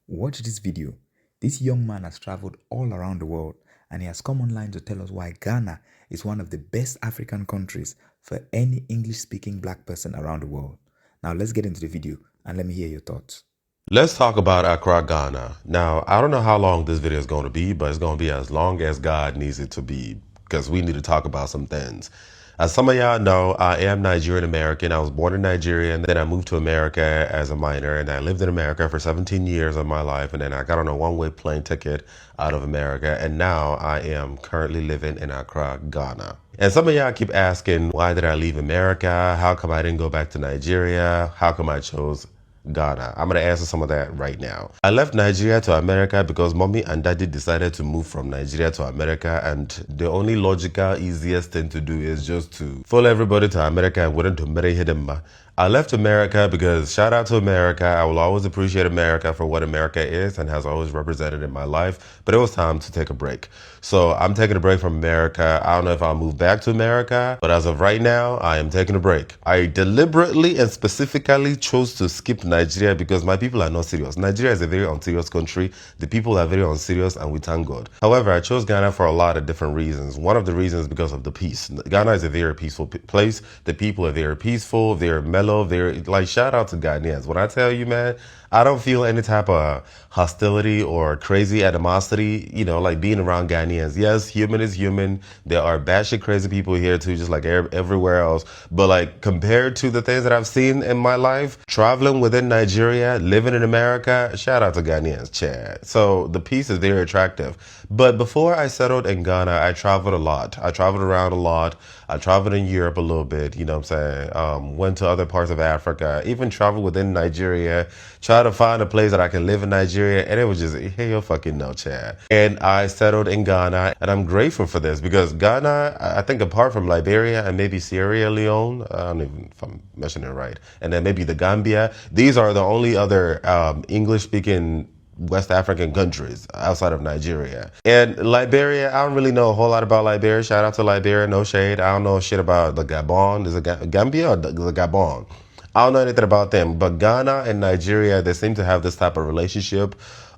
Watch this video. This young man has traveled all around the world and he has come online to tell us why Ghana is one of the best African countries for any English-speaking black person around the world. Now let's get into the video and let me hear your thoughts. Let's talk about Accra, Ghana. Now, I don't know how long this video is going to be, but it's going to be as long as God needs it to be because we need to talk about some things. As some of y'all know, I am Nigerian American. I was born in Nigeria and then I moved to America as a minor, and I lived in America for 17 years of my life, and then I got on a one-way plane ticket out of America, and now I am currently living in Accra, Ghana. And some of y'all keep asking, why did I leave America? How come I didn't go back to Nigeria? How come I chose Ghana? I'm going to answer some of that right now. I left Nigeria to America because mommy and daddy decided to move from Nigeria to America, and the only logical, easiest thing to do is just to follow everybody to America and wouldn't to marry him. I left America because, shout out to America, I will always appreciate America for what America is and has always represented in my life, but it was time to take a break. So I'm taking a break from America. I don't know if I'll move back to America, but as of right now, I am taking a break. I deliberately and specifically chose to skip Nigeria because my people are not serious. Nigeria is a very unserious country. The people are very unserious, and we thank God. However, I chose Ghana for a lot of different reasons. One of the reasons is because of the peace. Ghana is a very peaceful place. The people are very peaceful, they're mellow, they're like, shout out to Ghanaians. When I tell you, man, I don't feel any type of hostility or crazy animosity, like being around Ghanaians. Yes, human is human. There are batshit crazy people here too, just like everywhere else. But like, compared to the things that I've seen in my life, traveling within Nigeria, living in America, shout out to Ghanaians, Chad. So the peace is very attractive. But before I settled in Ghana, I traveled a lot. I traveled around a lot. I traveled in Europe a little bit, you know what I'm saying? Went to other parts of Africa, even traveled within Nigeria, tried to find a place that I can live in Nigeria, and it was just, hey, you fucking no, Chad. And I settled in Ghana, and I'm grateful for this because Ghana, I think apart from Liberia and maybe Sierra Leone, I don't even if I'm mentioning it right, and then maybe the Gambia, these are the only other English-speaking West African countries outside of Nigeria. And Liberia, I don't really know a whole lot about Liberia. Shout out to Liberia, no shade. I don't know shit about the Gabon. Is it Gambia or the Gabon? I don't know anything about them. But Ghana and Nigeria, they seem to have this type of relationship.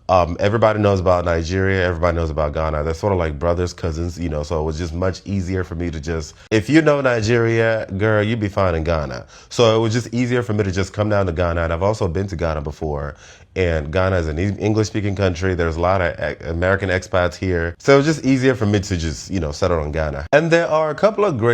Everybody knows about Nigeria. Everybody knows about Ghana. They're sort of like brothers, cousins, so it was just much easier for me to just, if you know Nigeria, girl, you'd be fine in Ghana. So it was just easier for me to just come down to Ghana. And I've also been to Ghana before. And Ghana is an English-speaking country. There's a lot of American expats here. So it was just easier for me to just, settle in Ghana. And there are a couple of great